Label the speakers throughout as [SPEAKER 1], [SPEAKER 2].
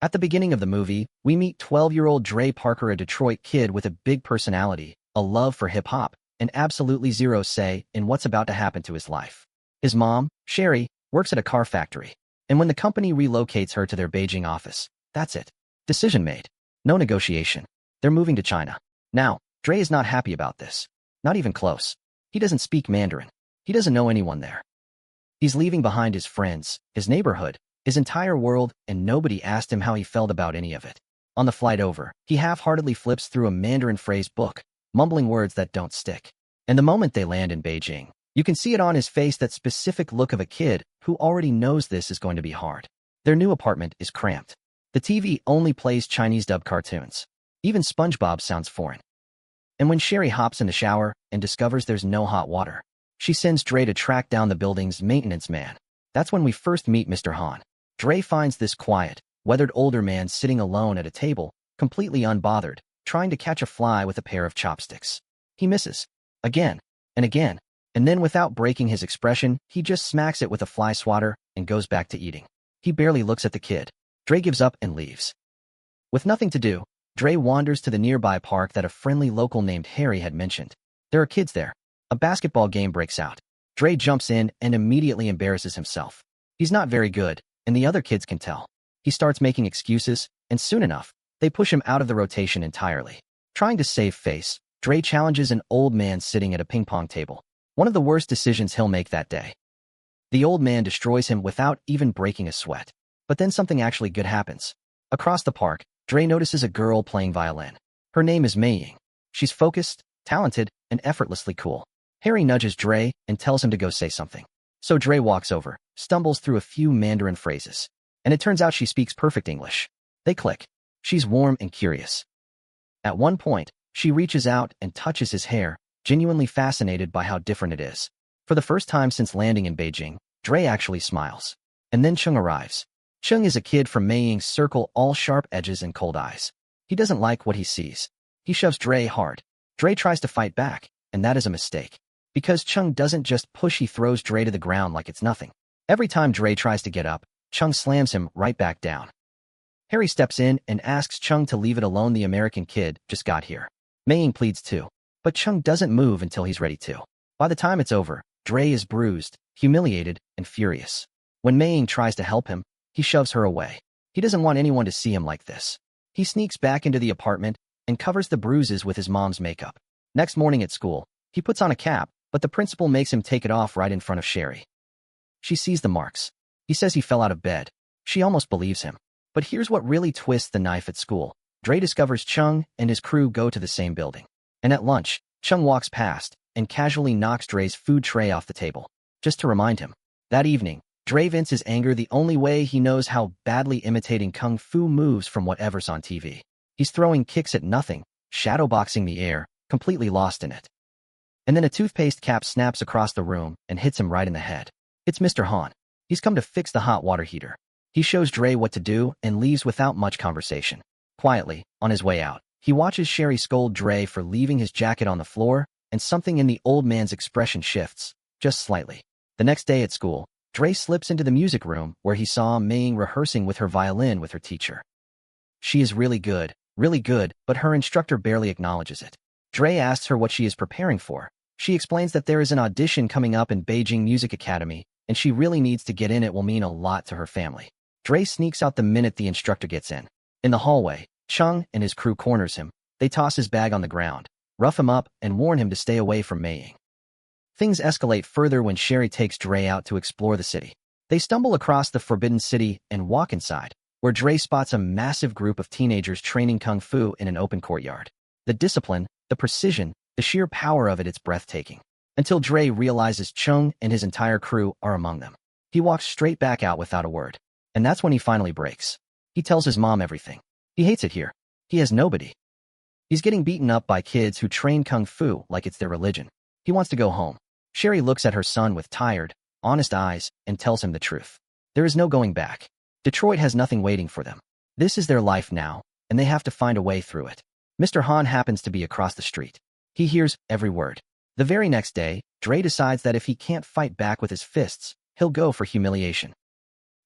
[SPEAKER 1] At the beginning of the movie, we meet 12-year-old Dre Parker, a Detroit kid with a big personality, a love for hip-hop, and absolutely zero say in what's about to happen to his life. His mom, Sherry, works at a car factory, and when the company relocates her to their Beijing office, that's it. Decision made. No negotiation. They're moving to China. Now, Dre is not happy about this. Not even close. He doesn't speak Mandarin. He doesn't know anyone there. He's leaving behind his friends, his neighborhood, his entire world, and nobody asked him how he felt about any of it. On the flight over, he half-heartedly flips through a Mandarin phrase book, mumbling words that don't stick. And the moment they land in Beijing, you can see it on his face, that specific look of a kid who already knows this is going to be hard. Their new apartment is cramped. The TV only plays Chinese dub cartoons. Even SpongeBob sounds foreign. And when Sherry hops in the shower and discovers there's no hot water, she sends Dre to track down the building's maintenance man. That's when we first meet Mr. Han. Dre finds this quiet, weathered older man sitting alone at a table, completely unbothered, trying to catch a fly with a pair of chopsticks. He misses. Again, and again, and then without breaking his expression, he just smacks it with a fly swatter and goes back to eating. He barely looks at the kid. Dre gives up and leaves. With nothing to do, Dre wanders to the nearby park that a friendly local named Harry had mentioned. There are kids there. A basketball game breaks out. Dre jumps in and immediately embarrasses himself. He's not very good, and the other kids can tell. He starts making excuses, and soon enough, they push him out of the rotation entirely. Trying to save face, Dre challenges an old man sitting at a ping pong table. One of the worst decisions he'll make that day. The old man destroys him without even breaking a sweat. But then something actually good happens. Across the park, Dre notices a girl playing violin. Her name is Mei Ying. She's focused, talented, and effortlessly cool. Harry nudges Dre and tells him to go say something. So Dre walks over, stumbles through a few Mandarin phrases. And it turns out she speaks perfect English. They click. She's warm and curious. At one point, she reaches out and touches his hair, genuinely fascinated by how different it is. For the first time since landing in Beijing, Dre actually smiles. And then Chung arrives. Chung is a kid from Mei Ying's circle, all sharp edges and cold eyes. He doesn't like what he sees. He shoves Dre hard. Dre tries to fight back, and that is a mistake. Because Chung doesn't just push, he throws Dre to the ground like it's nothing. Every time Dre tries to get up, Chung slams him right back down. Harry steps in and asks Chung to leave it alone. The American kid just got here. Mei Ying pleads too, but Chung doesn't move until he's ready to. By the time it's over, Dre is bruised, humiliated, and furious. When Mei Ying tries to help him, he shoves her away. He doesn't want anyone to see him like this. He sneaks back into the apartment and covers the bruises with his mom's makeup. Next morning at school, he puts on a cap, but the principal makes him take it off right in front of Sherry. She sees the marks. He says he fell out of bed. She almost believes him. But here's what really twists the knife at school. Dre discovers Chung and his crew go to the same building. And at lunch, Chung walks past and casually knocks Dre's food tray off the table, just to remind him. That evening, Dre vents his anger the only way he knows how, badly imitating kung fu moves from whatever's on TV. He's throwing kicks at nothing, shadowboxing the air, completely lost in it. And then a toothpaste cap snaps across the room and hits him right in the head. It's Mr. Han. He's come to fix the hot water heater. He shows Dre what to do and leaves without much conversation. Quietly, on his way out, he watches Sherry scold Dre for leaving his jacket on the floor, and something in the old man's expression shifts, just slightly. The next day at school, Dre slips into the music room where he saw Mei Ying rehearsing with her violin with her teacher. She is really good, but her instructor barely acknowledges it. Dre asks her what she is preparing for. She explains that there is an audition coming up in Beijing Music Academy, and she really needs to get in. It will mean a lot to her family. Dre sneaks out the minute the instructor gets in. In the hallway, Chung and his crew corners him. They toss his bag on the ground, rough him up, and warn him to stay away from Mei Ying. Things escalate further when Sherry takes Dre out to explore the city. They stumble across the Forbidden City and walk inside, where Dre spots a massive group of teenagers training kung fu in an open courtyard. The discipline, the precision, the sheer power of it's breathtaking. Until Dre realizes Chung and his entire crew are among them. He walks straight back out without a word. And that's when he finally breaks. He tells his mom everything. He hates it here. He has nobody. He's getting beaten up by kids who train kung fu like it's their religion. He wants to go home. Sherry looks at her son with tired, honest eyes and tells him the truth. There is no going back. Detroit has nothing waiting for them. This is their life now, and they have to find a way through it. Mr. Han happens to be across the street. He hears every word. The very next day, Dre decides that if he can't fight back with his fists, he'll go for humiliation.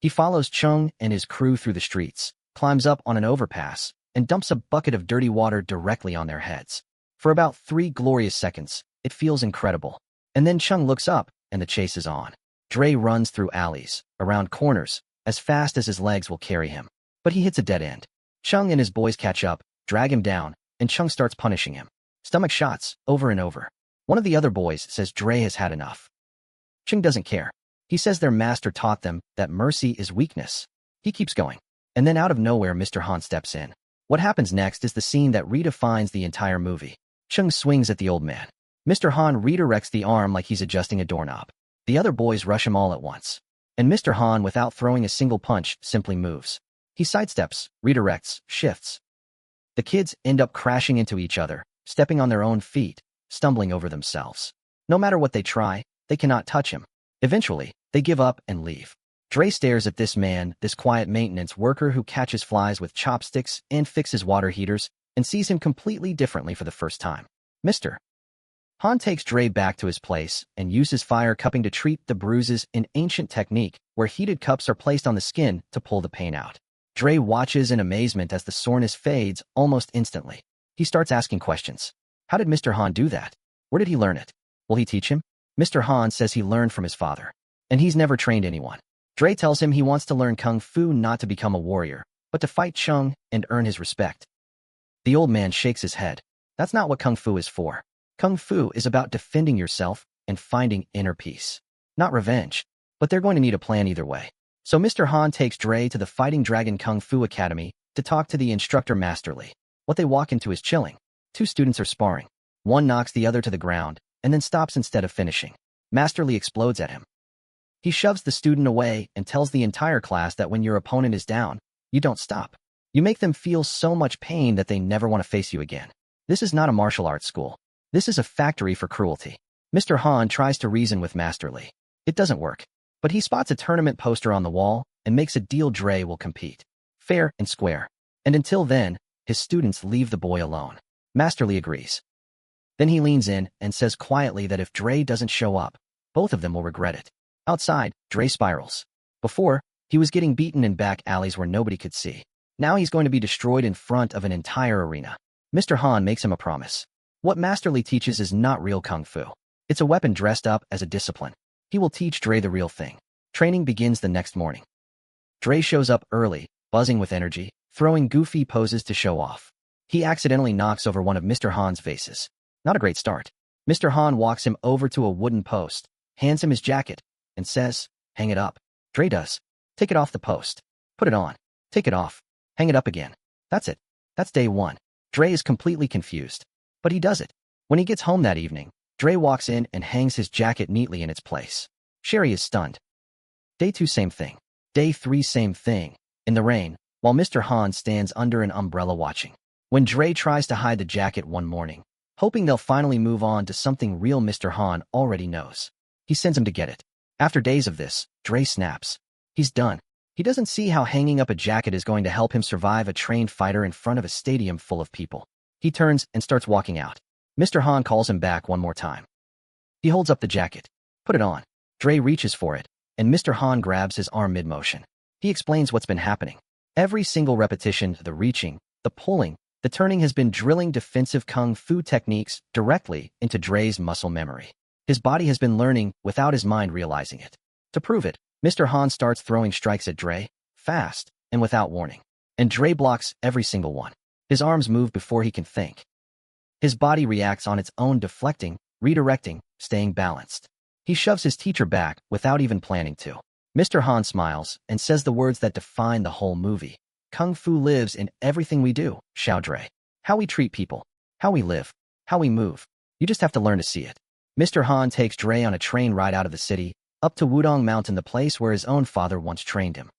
[SPEAKER 1] He follows Chung and his crew through the streets, climbs up on an overpass, and dumps a bucket of dirty water directly on their heads. For about 3 glorious seconds, it feels incredible. And then Chung looks up, and the chase is on. Dre runs through alleys, around corners, as fast as his legs will carry him. But he hits a dead end. Chung and his boys catch up, drag him down, and Chung starts punishing him. Stomach shots, over and over. One of the other boys says Dre has had enough. Chung doesn't care. He says their master taught them that mercy is weakness. He keeps going. And then out of nowhere, Mr. Han steps in. What happens next is the scene that redefines the entire movie. Chung swings at the old man. Mr. Han redirects the arm like he's adjusting a doorknob. The other boys rush him all at once. And Mr. Han, without throwing a single punch, simply moves. He sidesteps, redirects, shifts. The kids end up crashing into each other, stepping on their own feet, stumbling over themselves. No matter what they try, they cannot touch him. Eventually, they give up and leave. Dre stares at this man, this quiet maintenance worker who catches flies with chopsticks and fixes water heaters, and sees him completely differently for the first time. Mr. Han takes Dre back to his place and uses fire cupping to treat the bruises, an ancient technique where heated cups are placed on the skin to pull the pain out. Dre watches in amazement as the soreness fades almost instantly. He starts asking questions. How did Mr. Han do that? Where did he learn it? Will he teach him? Mr. Han says he learned from his father, and he's never trained anyone. Dre tells him he wants to learn Kung Fu not to become a warrior, but to fight Chung and earn his respect. The old man shakes his head. That's not what Kung Fu is for. Kung Fu is about defending yourself and finding inner peace. Not revenge, but they're going to need a plan either way. So Mr. Han takes Dre to the Fighting Dragon Kung Fu Academy to talk to the instructor Masterly. What they walk into is chilling. 2 students are sparring. One knocks the other to the ground, and then stops instead of finishing. Masterly explodes at him. He shoves the student away and tells the entire class that when your opponent is down, you don't stop. You make them feel so much pain that they never want to face you again. This is not a martial arts school. This is a factory for cruelty. Mr. Han tries to reason with Masterly. It doesn't work. But he spots a tournament poster on the wall and makes a deal. Dre will compete. Fair and square. And until then, his students leave the boy alone. Masterly agrees. Then he leans in and says quietly that if Dre doesn't show up, both of them will regret it. Outside, Dre spirals. Before, he was getting beaten in back alleys where nobody could see. Now he's going to be destroyed in front of an entire arena. Mr. Han makes him a promise. What Masterly teaches is not real Kung Fu. It's a weapon dressed up as a discipline. He will teach Dre the real thing. Training begins the next morning. Dre shows up early, buzzing with energy, throwing goofy poses to show off. He accidentally knocks over one of Mr. Han's vases. Not a great start. Mr. Han walks him over to a wooden post, hands him his jacket, and says, "Hang it up." Dre does. "Take it off the post. Put it on. Take it off. Hang it up again." That's it. That's day 1. Dre is completely confused. But he does it. When he gets home that evening, Dre walks in and hangs his jacket neatly in its place. Sherry is stunned. Day 2, same thing. Day 3, same thing. In the rain, while Mr. Han stands under an umbrella watching. When Dre tries to hide the jacket one morning, hoping they'll finally move on to something real, Mr. Han already knows. He sends him to get it. After days of this, Dre snaps. He's done. He doesn't see how hanging up a jacket is going to help him survive a trained fighter in front of a stadium full of people. He turns and starts walking out. Mr. Han calls him back one more time. He holds up the jacket. "Put it on." Dre reaches for it, and Mr. Han grabs his arm mid-motion. He explains what's been happening. Every single repetition, the reaching, the pulling, the turning has been drilling defensive Kung Fu techniques directly into Dre's muscle memory. His body has been learning without his mind realizing it. To prove it, Mr. Han starts throwing strikes at Dre, fast and without warning. And Dre blocks every single one. His arms move before he can think. His body reacts on its own, deflecting, redirecting, staying balanced. He shoves his teacher back without even planning to. Mr. Han smiles and says the words that define the whole movie. Kung Fu lives in everything we do, Xiao Dre. How we treat people, how we live, how we move. You just have to learn to see it. Mr. Han takes Dre on a train ride out of the city, up to Wudong Mountain, the place where his own father once trained him.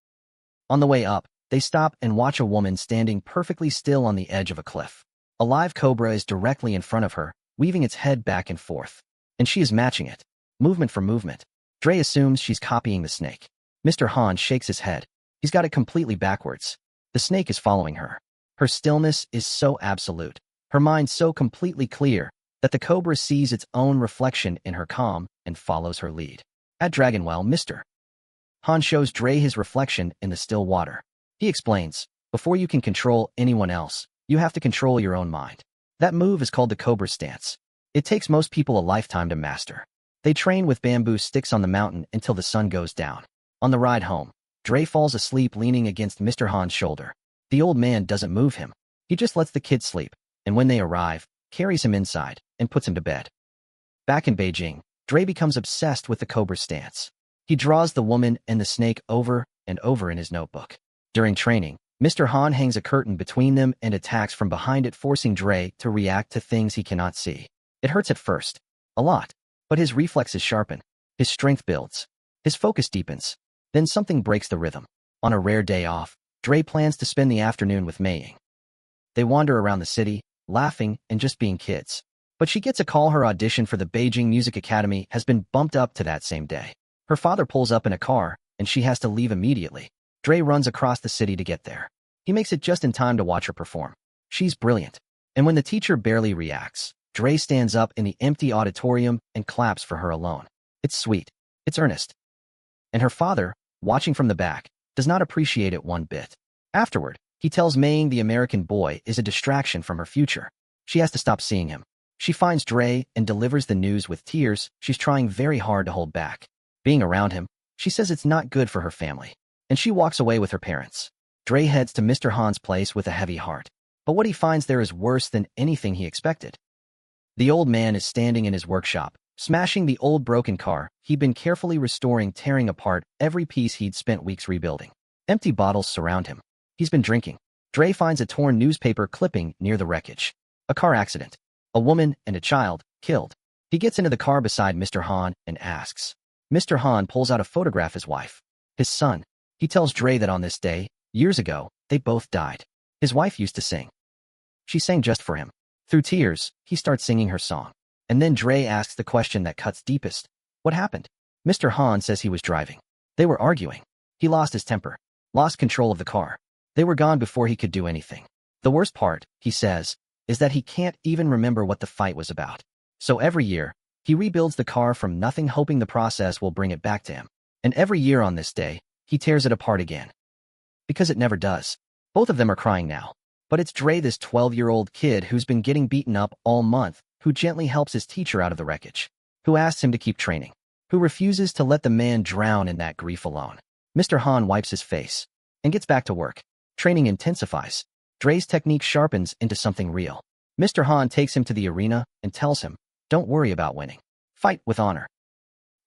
[SPEAKER 1] On the way up, they stop and watch a woman standing perfectly still on the edge of a cliff. A live cobra is directly in front of her, weaving its head back and forth. And she is matching it, movement for movement. Dre assumes she's copying the snake. Mr. Han shakes his head. He's got it completely backwards. The snake is following her. Her stillness is so absolute, her mind so completely clear, that the cobra sees its own reflection in her calm and follows her lead. At Dragonwell, Mr. Han shows Dre his reflection in the still water. He explains, Before you can control anyone else, you have to control your own mind. That move is called the Cobra stance. It takes most people a lifetime to master. They train with bamboo sticks on the mountain until the sun goes down. On the ride home, Dre falls asleep leaning against Mr. Han's shoulder. The old man doesn't move him. He just lets the kid sleep, and when they arrive, carries him inside and puts him to bed. Back in Beijing, Dre becomes obsessed with the Cobra stance. He draws the woman and the snake over and over in his notebook. During training, Mr. Han hangs a curtain between them and attacks from behind it, forcing Dre to react to things he cannot see. It hurts at first, a lot, but his reflexes sharpen, his strength builds, his focus deepens. Then something breaks the rhythm. On a rare day off, Dre plans to spend the afternoon with Mei Ying. They wander around the city, laughing and just being kids. But she gets a call. Her audition for the Beijing Music Academy has been bumped up to that same day. Her father pulls up in a car, and she has to leave immediately. Dre runs across the city to get there. He makes it just in time to watch her perform. She's brilliant. And when the teacher barely reacts, Dre stands up in the empty auditorium and claps for her alone. It's sweet. It's earnest. And her father, watching from the back, does not appreciate it one bit. Afterward, he tells Mei Ying the American boy is a distraction from her future. She has to stop seeing him. She finds Dre and delivers the news with tears. She's trying very hard to hold back. Being around him, she says it's not good for her family. And she walks away with her parents. Dre heads to Mr. Han's place with a heavy heart. But what he finds there is worse than anything he expected. The old man is standing in his workshop, smashing the old broken car he'd been carefully restoring, tearing apart every piece he'd spent weeks rebuilding. Empty bottles surround him. He's been drinking. Dre finds a torn newspaper clipping near the wreckage. A car accident. A woman and a child killed. He gets into the car beside Mr. Han and asks. Mr. Han pulls out a photograph of his wife. His son. He tells Dre that on this day, years ago, they both died. His wife used to sing. She sang just for him. Through tears, he starts singing her song. And then Dre asks the question that cuts deepest. What happened? Mr. Han says he was driving. They were arguing. He lost his temper. Lost control of the car. They were gone before he could do anything. The worst part, he says, is that he can't even remember what the fight was about. So every year, he rebuilds the car from nothing, hoping the process will bring it back to him. And every year on this day, he tears it apart again. Because it never does. Both of them are crying now. But it's Dre, this 12-year-old kid who's been getting beaten up all month, who gently helps his teacher out of the wreckage, who asks him to keep training, who refuses to let the man drown in that grief alone. Mr. Han wipes his face and gets back to work. Training intensifies. Dre's technique sharpens into something real. Mr. Han takes him to the arena and tells him, don't worry about winning. Fight with honor.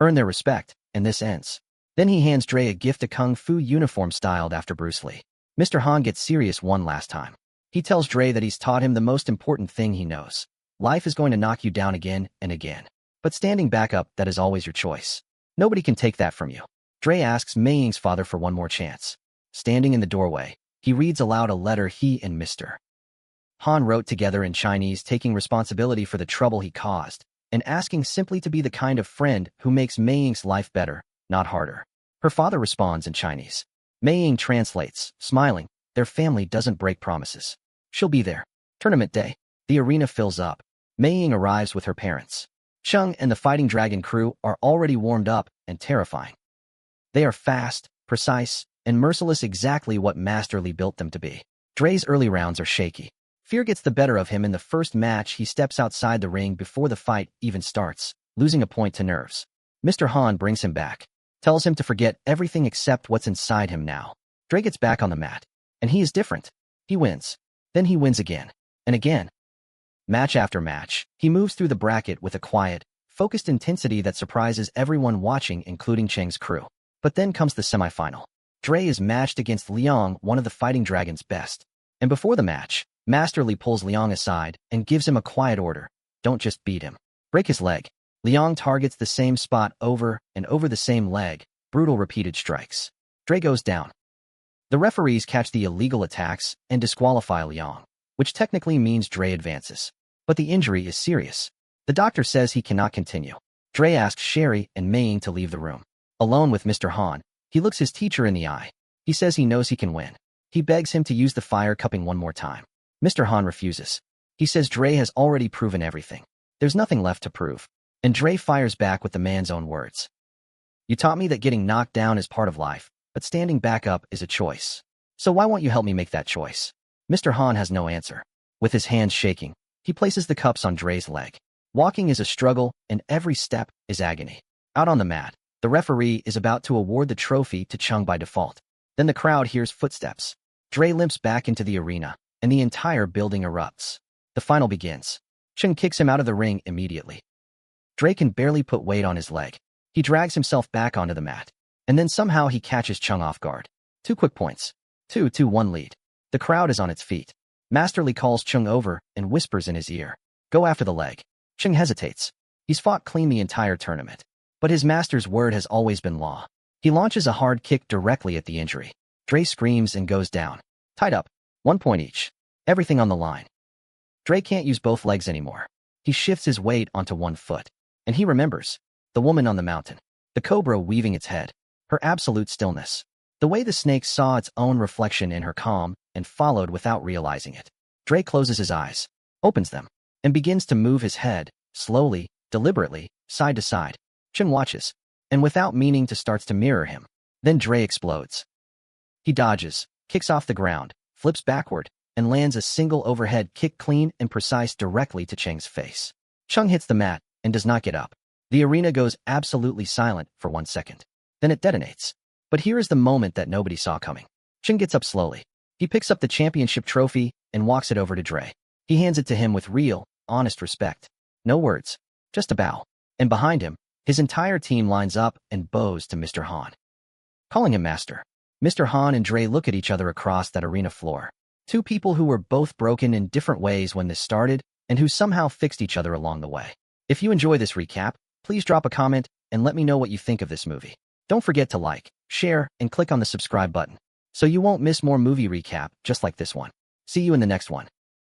[SPEAKER 1] Earn their respect, and this ends. Then he hands Dre a gift, a kung fu uniform styled after Bruce Lee. Mr. Han gets serious one last time. He tells Dre that he's taught him the most important thing he knows. Life is going to knock you down again and again. But standing back up, that is always your choice. Nobody can take that from you. Dre asks Mei Ying's father for one more chance. Standing in the doorway, he reads aloud a letter he and Mr. Han wrote together in Chinese, taking responsibility for the trouble he caused, and asking simply to be the kind of friend who makes Mei Ying's life better, not harder. Her father responds in Chinese. Mei Ying translates, smiling, their family doesn't break promises. She'll be there. Tournament day. The arena fills up. Mei Ying arrives with her parents. Chung and the Fighting Dragon crew are already warmed up and terrifying. They are fast, precise, and merciless, exactly what Master Li built them to be. Dre's early rounds are shaky. Fear gets the better of him in the first match. He steps outside the ring before the fight even starts, losing a point to nerves. Mr. Han brings him back, tells him to forget everything except what's inside him now. Dre gets back on the mat, and he is different. He wins. Then he wins again, and again. Match after match, he moves through the bracket with a quiet, focused intensity that surprises everyone watching, including Cheng's crew. But then comes the semifinal. Dre is matched against Liang, one of the Fighting Dragon's best. And before the match, Master Li pulls Liang aside and gives him a quiet order. Don't just beat him. Break his leg. Liang targets the same spot over and over, the same leg, brutal repeated strikes. Dre goes down. The referees catch the illegal attacks and disqualify Liang, which technically means Dre advances. But the injury is serious. The doctor says he cannot continue. Dre asks Sherry and Mei Ying to leave the room. Alone with Mr. Han, he looks his teacher in the eye. He says he knows he can win. He begs him to use the fire cupping one more time. Mr. Han refuses. He says Dre has already proven everything. There's nothing left to prove. And Dre fires back with the man's own words. You taught me that getting knocked down is part of life, but standing back up is a choice. So why won't you help me make that choice? Mr. Han has no answer. With his hands shaking, he places the cups on Dre's leg. Walking is a struggle, and every step is agony. Out on the mat, the referee is about to award the trophy to Chung by default. Then the crowd hears footsteps. Dre limps back into the arena, and the entire building erupts. The final begins. Chung kicks him out of the ring immediately. Dre can barely put weight on his leg. He drags himself back onto the mat, and then somehow he catches Chung off guard. 2 quick points. 2-1 lead. The crowd is on its feet. Masterly calls Chung over and whispers in his ear, "Go after the leg." Chung hesitates. He's fought clean the entire tournament, but his master's word has always been law. He launches a hard kick directly at the injury. Dre screams and goes down. Tied up. 1 point each. Everything on the line. Dre can't use both legs anymore. He shifts his weight onto one foot, and he remembers the woman on the mountain, the cobra weaving its head, her absolute stillness, the way the snake saw its own reflection in her calm and followed without realizing it. Dre closes his eyes, opens them, and begins to move his head, slowly, deliberately, side to side. Chung watches, and without meaning to starts to mirror him. Then Dre explodes. He dodges, kicks off the ground, flips backward, and lands a single overhead kick clean and precise directly to Cheng's face. Chung hits the mat and does not get up. The arena goes absolutely silent for 1 second. Then it detonates. But here is the moment that nobody saw coming. Chung gets up slowly. He picks up the championship trophy and walks it over to Dre. He hands it to him with real, honest respect. No words, just a bow. And behind him, his entire team lines up and bows to Mr. Han, calling him master. Mr. Han and Dre look at each other across that arena floor. 2 people who were both broken in different ways when this started and who somehow fixed each other along the way. If you enjoy this recap, please drop a comment and let me know what you think of this movie. Don't forget to like, share, and click on the subscribe button so you won't miss more movie recap just like this one. See you in the next one.